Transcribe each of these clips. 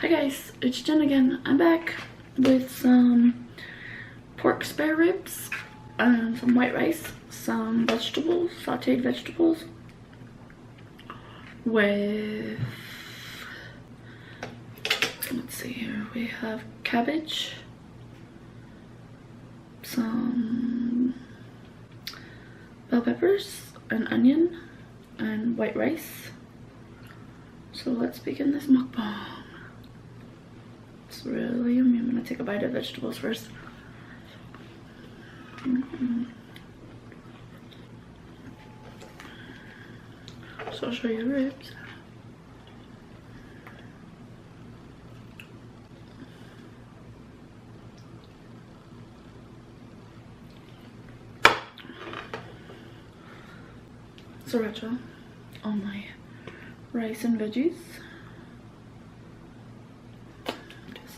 Hi guys, it's Jen again. I'm back with some pork spare ribs and some white rice, some vegetables, sauteed vegetables with, let's see here, we have cabbage, some bell peppers, an onion, and white rice. So let's begin this mukbang. It's really yummy. I'm gonna take a bite of vegetables first. So I'll show you ribs. Sriracha on my rice and veggies.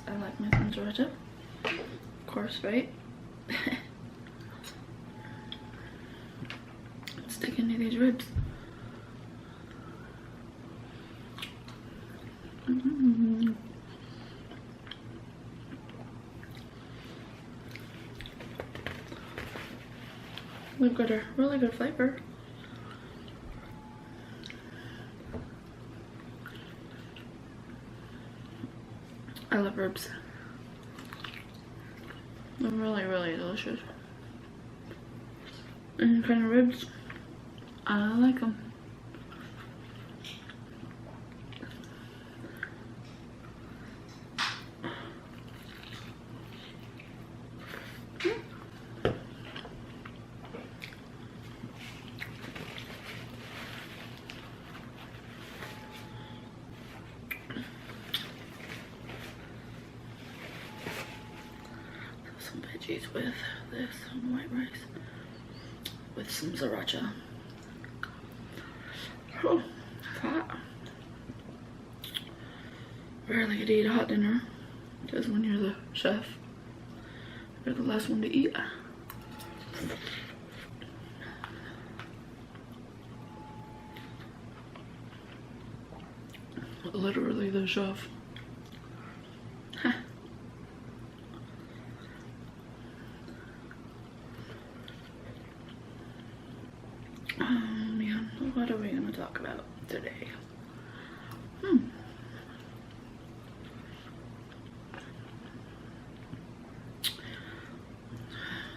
I like my sriracha, of course, right? Let's stick into these ribs. We've got a really good flavor. I love ribs. They're really, really delicious. Any kind of ribs, I like them. Some veggies with this, some white rice with some sriracha. Oh, hot. Rarely get to eat a hot dinner because when you're the chef, you're the last one to eat. Literally the chef. Man, what are we gonna talk about today?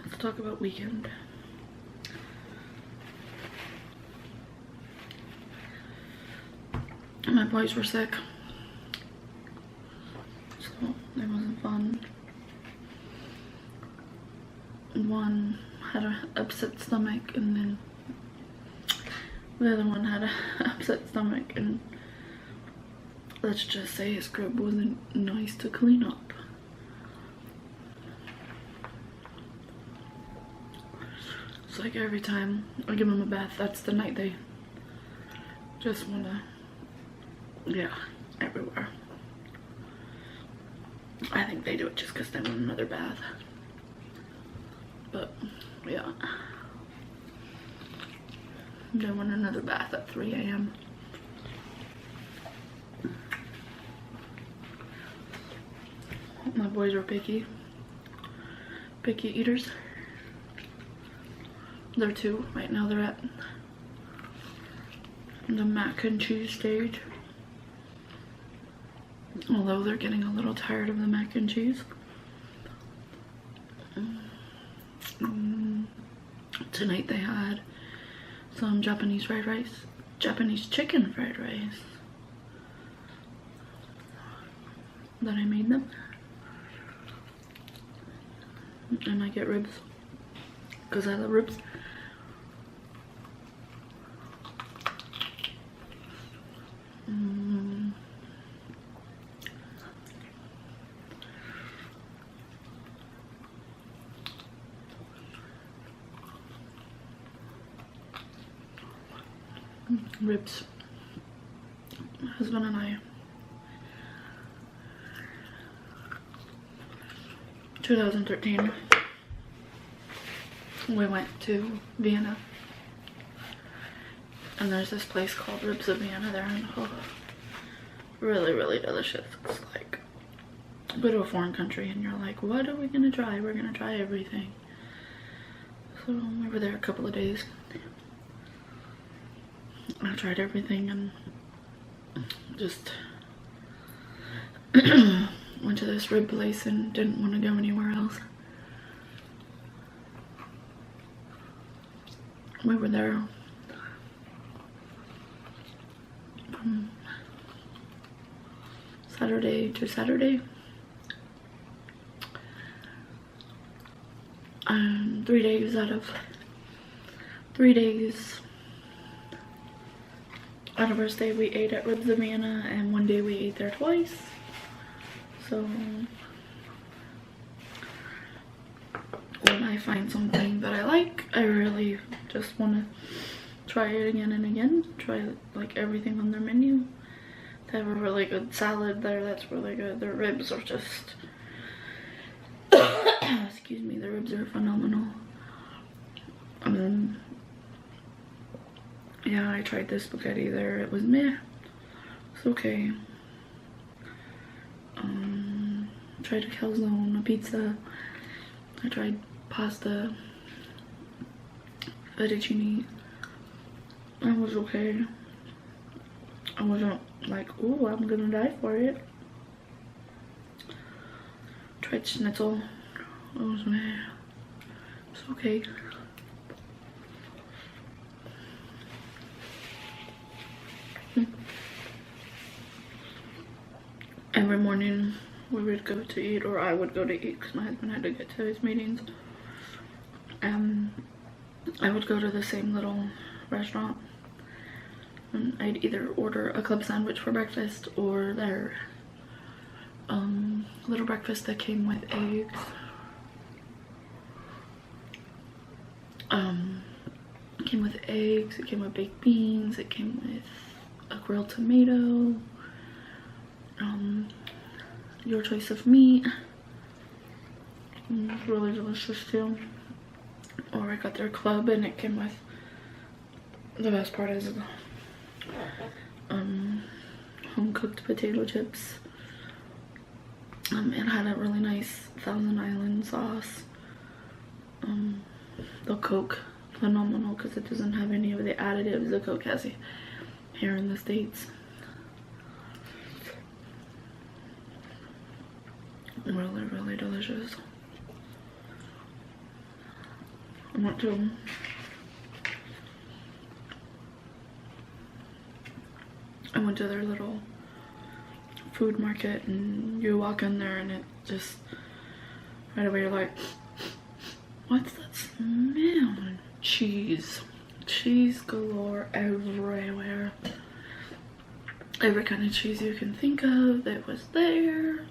Let's talk about weekend. My boys were sick, so it wasn't fun. One had an upset stomach, and then the other one had an upset stomach, and let's just say his crib wasn't nice to clean up. It's like every time I give them a bath, that's the night they just wanna, yeah, everywhere. I think they do it just because they want another bath. But, yeah. They want another bath at 3 a.m. My boys are picky eaters. They're 2 right now. They're at the mac and cheese stage. Although they're getting a little tired of the mac and cheese. Tonight they had some Japanese fried rice, Japanese chicken fried rice that I made them. And I get ribs because I love ribs. Ribs. My husband and I, 2013, we went to Vienna, and there's this place called Ribs of Vienna there, and oh, really, really delicious. It's like go to a foreign country and you're like, what are we gonna try? We're gonna try everything. So we were there a couple of days. I tried everything and just went to this rib place and didn't want to go anywhere else. We were there from Saturday to Saturday. 3 days out of 3 days out of our stay we ate at Ribs of Vienna, and 1 day we ate there twice. So when I find something that I like, I really just want to try it again and again. Try like everything on their menu. They have a really good salad there that's really good. Their ribs are just excuse me, the ribs are phenomenal. Yeah, I tried this spaghetti there. It was meh. It's okay. Tried a calzone, a pizza. I tried pasta, fettuccine. It was okay. I wasn't like, ooh, I'm gonna die for it. Tried schnitzel. It was meh. It's okay. Every morning we would go to eat, or I would go to eat because my husband had to get to his meetings. I would go to the same little restaurant and I'd either order a club sandwich for breakfast or their little breakfast that came with eggs. It came with eggs, it came with baked beans, it came with a grilled tomato, your choice of meat. It was really delicious too. Or I got their club and it came with, the best part is home cooked potato chips. It had a really nice Thousand Island sauce. The Coke, phenomenal because it doesn't have any of the additives the Coke has here in the States. Really, really delicious. I went to their little food market and you walk in there and it just, right away you're like, what's that smell? Cheese. Cheese galore everywhere. Every kind of cheese you can think of, it was there.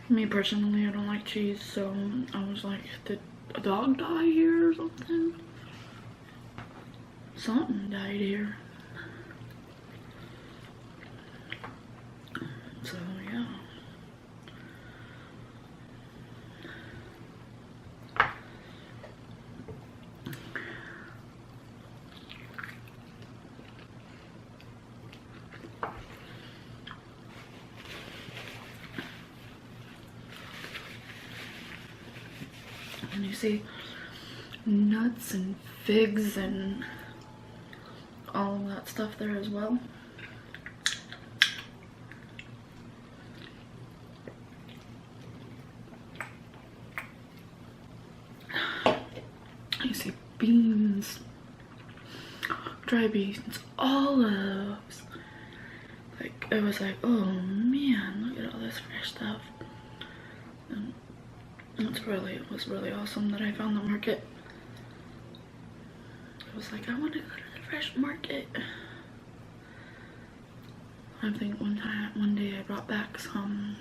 Me personally, I don't like cheese, so I was like, did a dog die here or something? Something died here. So yeah. And you see nuts and figs and all of that stuff there as well. You see beans, dry beans, olives. Like, it was like, oh man, look at all this fresh stuff. And it was really awesome that I found the market. I was like, I want to go to the fresh market. I think one day I brought back some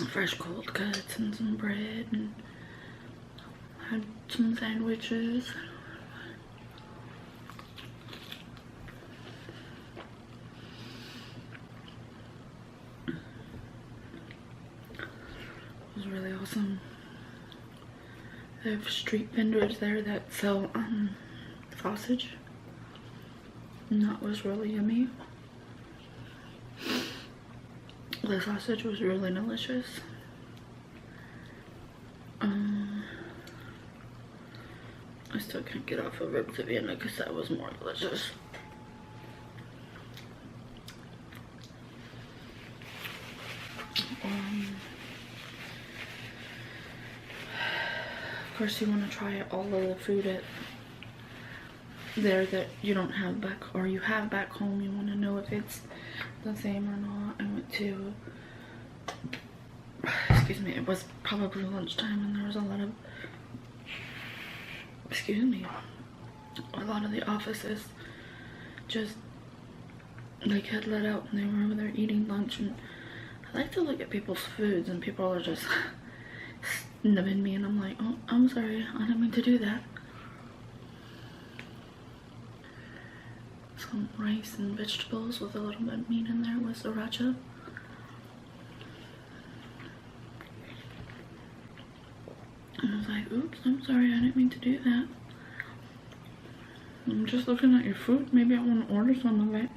fresh cold cuts and some bread and had some sandwiches. It was really awesome. They have street vendors there that sell sausage. and that was really yummy. The sausage was really delicious. I still can't get off of ribs of Vienna because that was more delicious. Of course, you want to try all of the food at there that you don't have back, or you have back home. You want to know if it's the same or not. I went to, excuse me, it was probably lunchtime and there was a lot of, excuse me, a lot of the offices just like had let out and they were over there eating lunch, and I like to look at people's foods and people are just snibbing me and I'm like, oh, I'm sorry, I didn't mean to do that. Some rice and vegetables with a little bit of meat in there with sriracha. And I was like, oops, I'm sorry, I didn't mean to do that. I'm just looking at your food. Maybe I want to order some of it.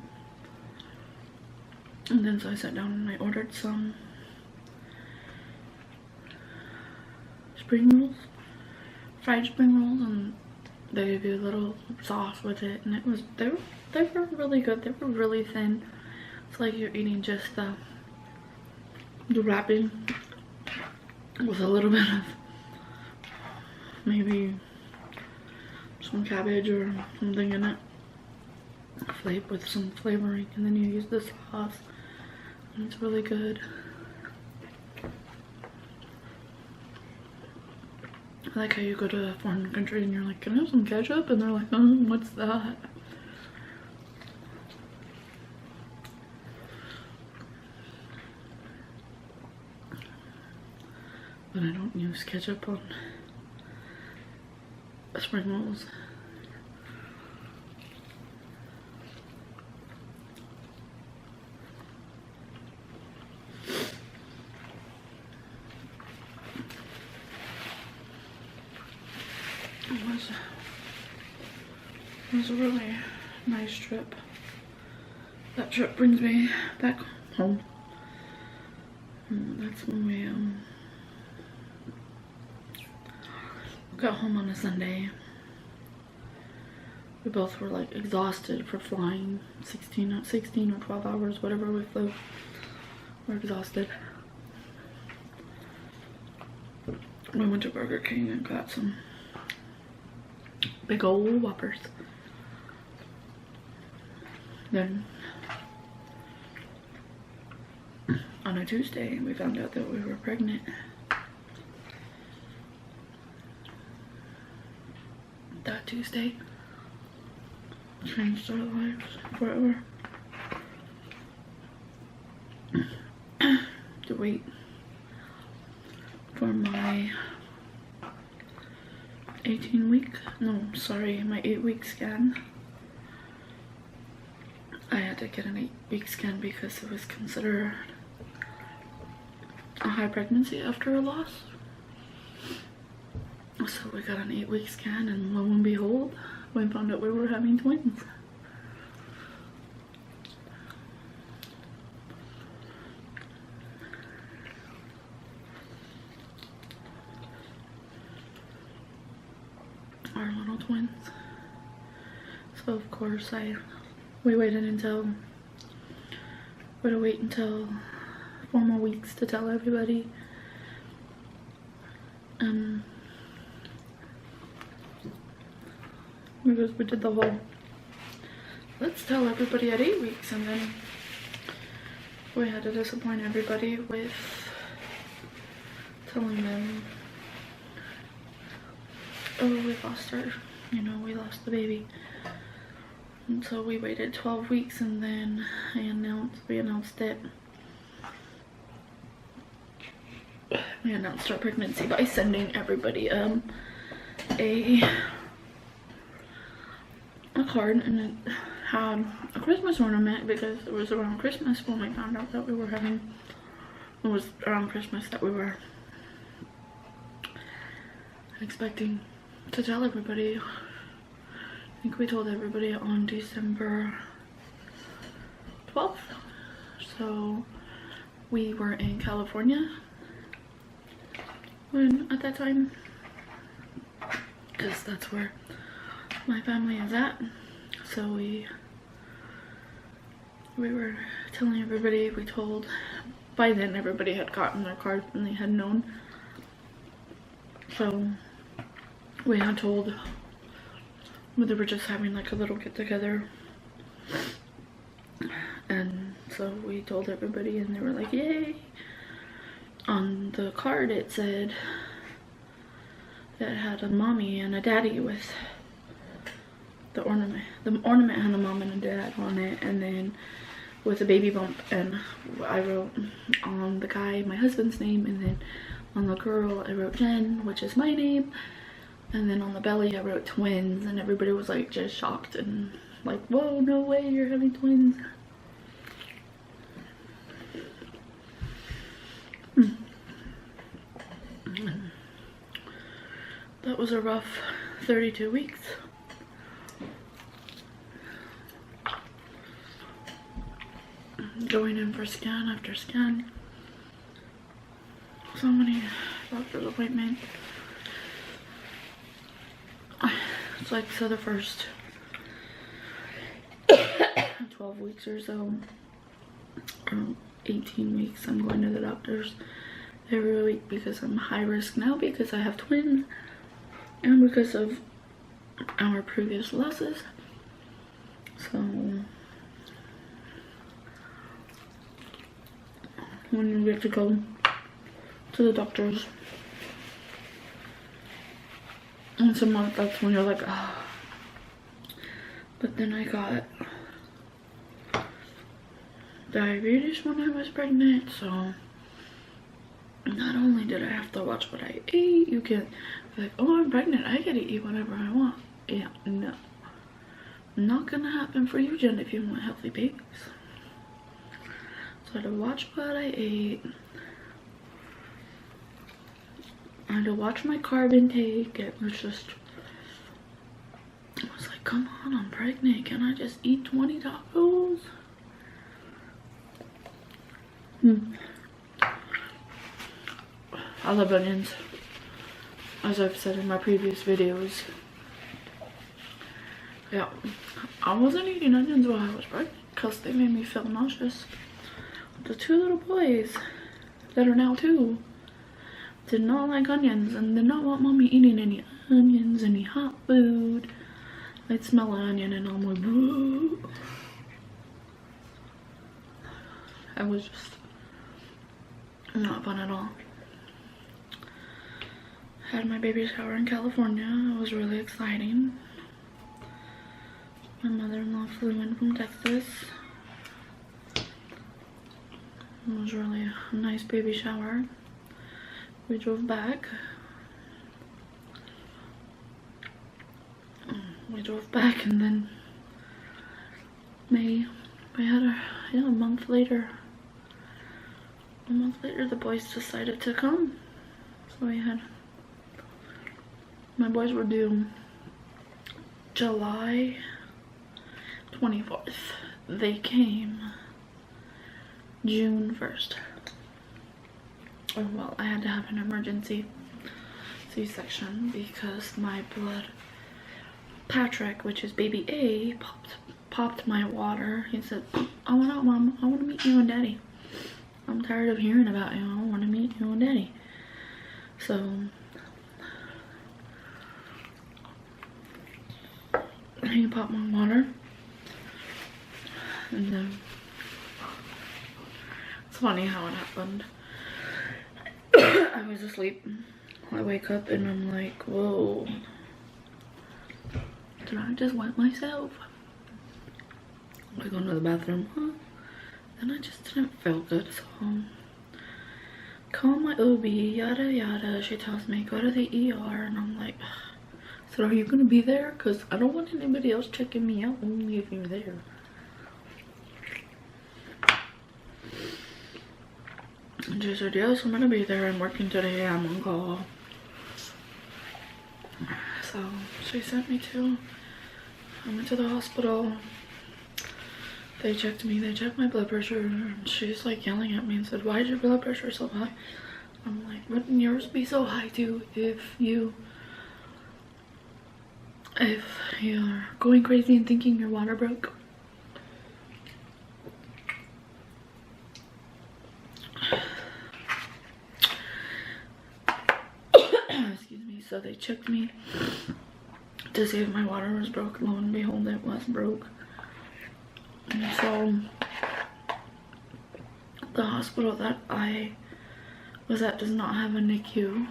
And then so I sat down and I ordered some spring rolls, fried spring rolls, and they gave you a little sauce with it, and it was they were really good. They were really thin. It's like you're eating just the wrapping with a little bit of maybe some cabbage or something in it, with some flavoring, and then you use the sauce, and it's really good. I like how you go to a foreign country and you're like, can I have some ketchup? And they're like, what's that? But I don't use ketchup on spring rolls. It was a really nice trip. That trip brings me back home. That's when we got home on a Sunday. We both were like exhausted for flying 16 or 12 hours, whatever we flew. We're exhausted. We went to Burger King and got some big old Whoppers. Then on a Tuesday we found out that we were pregnant. That Tuesday changed our lives forever. To wait for my my 8-week scan. I had to get an 8-week scan because it was considered a high pregnancy after a loss. So we got an 8-week scan, and lo and behold, we found out we were having twins. Our little twins. So of course we waited until 4 more weeks to tell everybody. Because we did the whole, let's tell everybody at 8 weeks, and then we had to disappoint everybody with telling them, oh, we lost her, we lost the baby. And so we waited 12 weeks, and then we announced it. We announced our pregnancy by sending everybody a card, and it had a Christmas ornament because it was around Christmas when we found out that we were having, it was around Christmas that we were expecting to tell everybody. think we told everybody on December 12th. So we were in California at that time, because that's where my family is at. So we were telling everybody. We told, by then everybody had gotten their cards and they had known. So we had told, but they were just having like a little get together, and so we told everybody and they were like, yay. On the card it said, it had a mommy and a daddy with the ornament. The ornament had a mom and a dad on it, and then with a baby bump, and I wrote on the guy my husband's name, and then on the girl I wrote Jen, which is my name, and then on the belly I wrote twins, and everybody was like just shocked and like, whoa, no way you're having twins. That was a rough 32 weeks. Going in for scan after scan. So many doctor's appointments. It's like, so the first 12 weeks or so, or 18 weeks, I'm going to the doctors every week because I'm high risk now, because I have twins and because of our previous losses. So when we have to go to the doctors, and some months, that's when you're like, ah. But then I got diabetes when I was pregnant, so not only did I have to watch what I ate, you can be like, oh, I'm pregnant, I get to eat whatever I want. Yeah, no, not gonna happen for you, Jen, if you want healthy babies. So I had to watch what I ate. I had to watch my carb intake. It was just, I was like, come on, I'm pregnant. Can I just eat 20 tacos? I love onions, as I've said in my previous videos. Yeah, I wasn't eating onions while I was pregnant because they made me feel nauseous. The two little boys that are now 2 did not like onions and did not want mommy eating any onions, any hot food. I'd smell an onion and I'm like, boo. I was just not fun at all. Had my baby shower in California. It was really exciting. My mother-in-law flew in from Texas. It was really a nice baby shower. We drove back. And then we had a month later. A month later, the boys decided to come. So my boys were due July 24th. They came June 1st. Oh, well, I had to have an emergency C-section because my blood, Patrick, which is baby A, popped my water. He said, I want out, Mom. I want to meet you and Daddy. I'm tired of hearing about you. I want to meet you and Daddy. So he popped my water. And then it's funny how it happened. I was asleep. I wake up and I'm like, whoa. Did I just wet myself? I go into the bathroom. Huh? And I just didn't feel good, so call my OB, yada yada. She tells me go to the ER, and I'm like, so are you gonna be there? Because I don't want anybody else checking me out, only if you're there. And she said, yes, I'm gonna be there. I'm working today. I'm on call. So she sent me to I went to the hospital. They checked me, they checked my blood pressure, and she's like yelling at me and said, why is your blood pressure so high? I'm like, wouldn't yours be so high too if you're going crazy and thinking your water broke? Excuse me. So they checked me to see if my water was broke. Lo and behold, it was broke. And so the hospital that I was at does not have a NICU.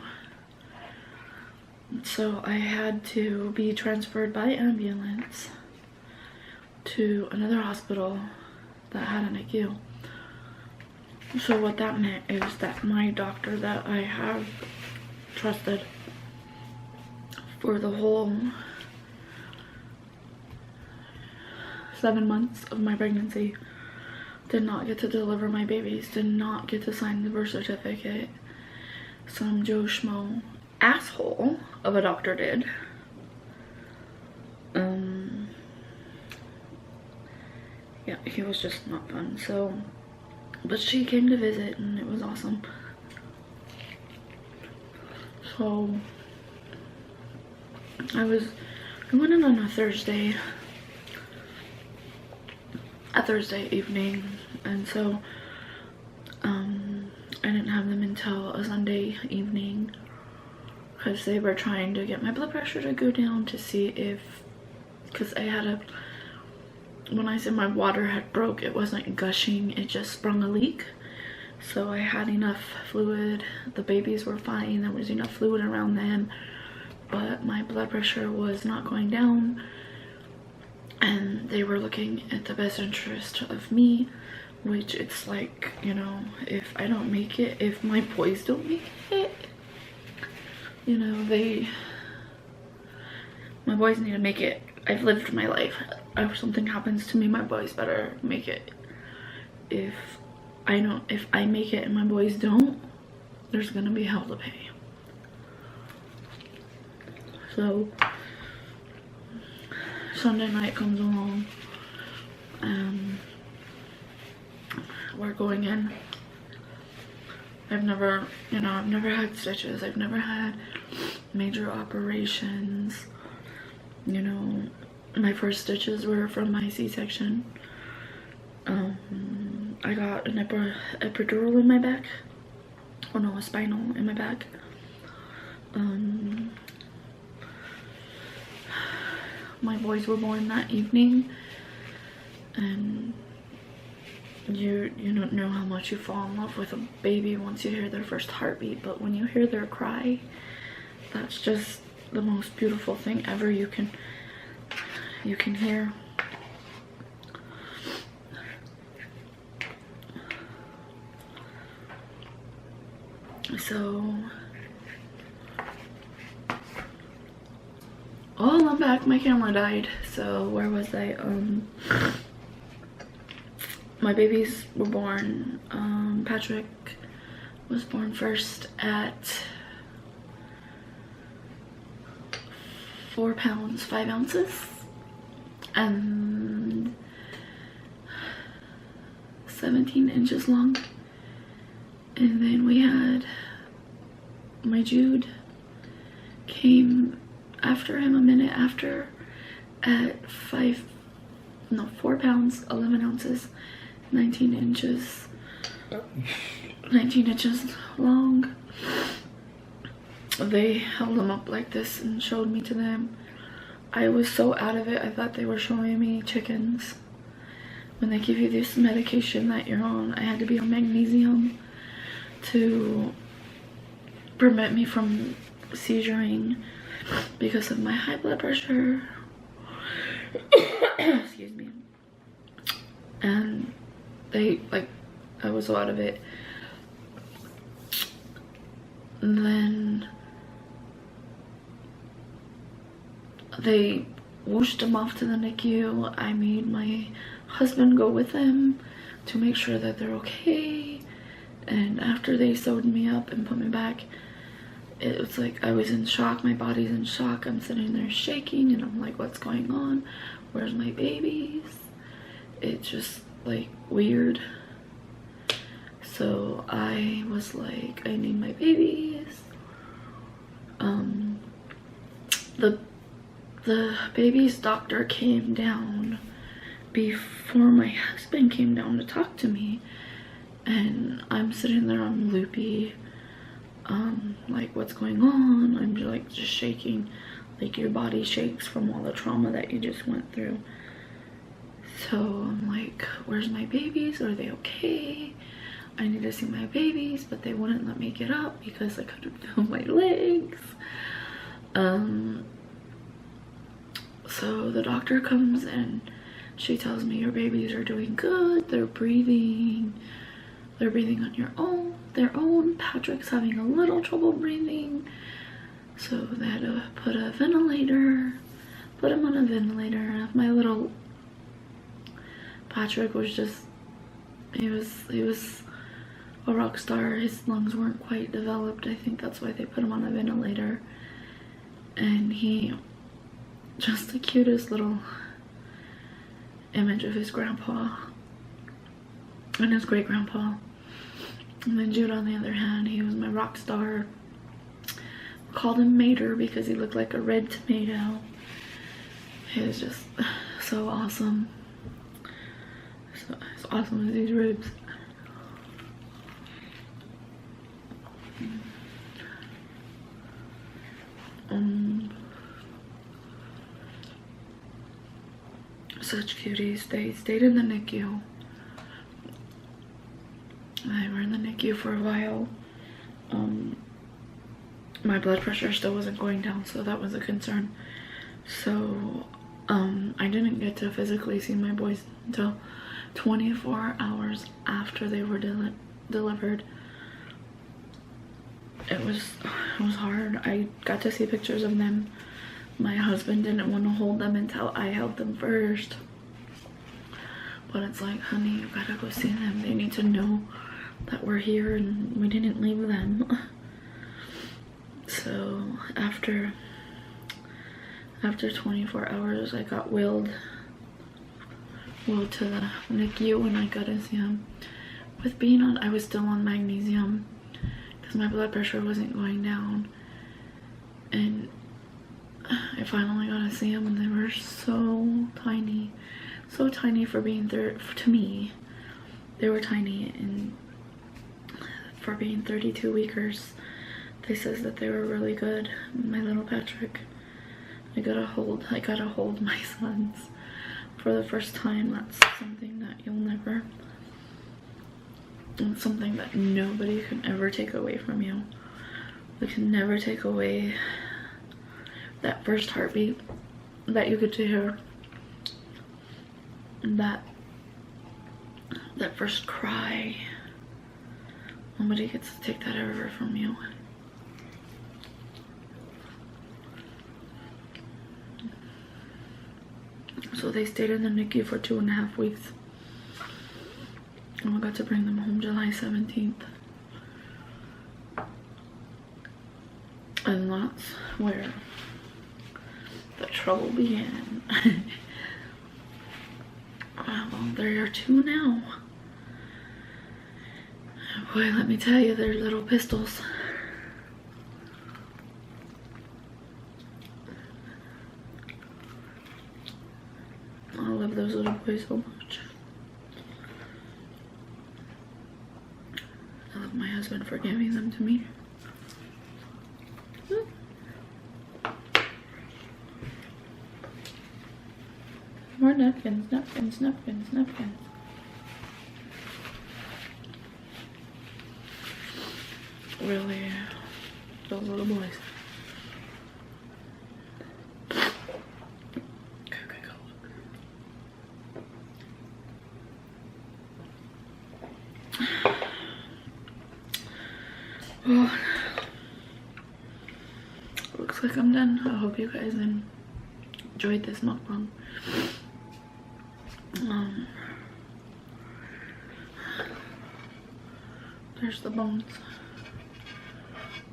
So I had to be transferred by ambulance to another hospital that had a NICU. So what that meant is that my doctor that I have trusted for the whole 7 months of my pregnancy did not get to deliver my babies, did not get to sign the birth certificate. Some Joe Schmo asshole of a doctor did. Yeah, he was just not fun. So, but she came to visit and it was awesome. So I went in on a Thursday evening, and so I didn't have them until a Sunday evening because they were trying to get my blood pressure to go down to see if, because I had when I said my water had broke, it wasn't gushing, it just sprung a leak. So I had enough fluid, the babies were fine, there was enough fluid around them, but my blood pressure was not going down, and they were looking at the best interest of me, which it's like, you know, if I don't make it, if my boys don't make it, you know, my boys need to make it. I've lived my life. If something happens to me, my boys better make it. If I make it and my boys don't, there's gonna be hell to pay. So Sunday night comes along, we're going in. I've never had stitches. I've never had major operations. You know, my first stitches were from my C-section. I got an epidural in my back. Oh no, a spinal in my back. My boys were born that evening, and you don't know how much you fall in love with a baby once you hear their first heartbeat, but when you hear their cry, that's just the most beautiful thing ever you can hear. So, oh, I'm back. My camera died. So where was I? My babies were born. Patrick was born first at 4 pounds 5 ounces and 17 inches long. And then we had my Jude came after him a minute after at 4 pounds 11 ounces 19 inches long. They held them up like this and showed me to them. I was so out of it, I thought they were showing me chickens. When they give you this medication that you're on, I had to be on magnesium to prevent me from seizuring because of my high blood pressure. Excuse me. And I was so out of it. And then they whooshed them off to the NICU. I made my husband go with them to make sure that they're okay. And after they sewed me up and put me back it was like I was in shock. My body's in shock. I'm sitting there shaking and I'm like, what's going on? Where's my babies? It's just like weird. So I was like, I need my babies. The baby's doctor came down before my husband came down to talk to me, and I'm sitting there, I'm loopy, like what's going on? I'm just shaking, like your body shakes from all the trauma that you just went through. So I'm like, where's my babies? Are they okay? I need to see my babies, but they wouldn't let me get up because I couldn't feel my legs. So the doctor comes and she tells me your babies are doing good. They're breathing on their own. Patrick's having a little trouble breathing. So they had to put him on a ventilator. My little Patrick was just, he was a rock star. His lungs weren't quite developed. I think that's why they put him on a ventilator. And he, just the cutest little image of his grandpa and his great grandpa. And then Jude, on the other hand, he was my rock star. We called him Mater because he looked like a red tomato. He was just so awesome. So as awesome as these ribs. Such cuties. They stayed in the NICU. They were in the NICU for a while. My blood pressure still wasn't going down, so that was a concern. So I didn't get to physically see my boys until 24 hours after they were delivered. It was hard. I got to see pictures of them. My husband didn't want to hold them until I held them first. But it's like, honey, you gotta go see them. They need to know that we're here and we didn't leave them. So after 24 hours, I got wheeled to the NICU and I got to see him. With being on, I was still on magnesium because my blood pressure wasn't going down. And I finally got to see them, and they were so tiny for being to me. They were tiny, and for being 32 weekers, they says that they were really good. My little Patrick, I gotta hold my sons for the first time. That's something that you'll never, it's something that nobody can ever take away from you. They can never take away that first heartbeat that you get to hear, that first cry. Nobody gets to take that ever from you. So they stayed in the NICU for 2.5 weeks. And we got to bring them home July 17th. And that's where the trouble began. Well, there are 2 now. Boy, let me tell you, they're little pistols. I love those little boys so much. I love my husband for giving them to me. More napkins, napkins, napkins, napkins. Really, those little boys. Well, looks like I'm done. I hope you guys enjoyed this mukbang. There's the bones.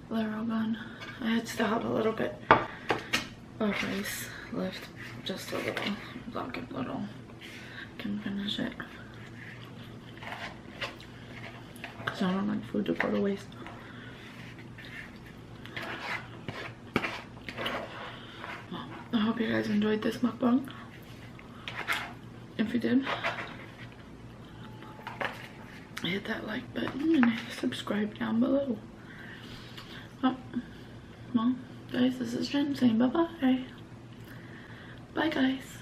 They're all gone. I still have a little bit of rice left, just a little, like a little. Can finish it because I don't like food to go to waste. Well, I hope you guys enjoyed this mukbang. If you did, hit that like button and subscribe down below. Oh, well, guys, this is Jen saying bye-bye. Bye, guys.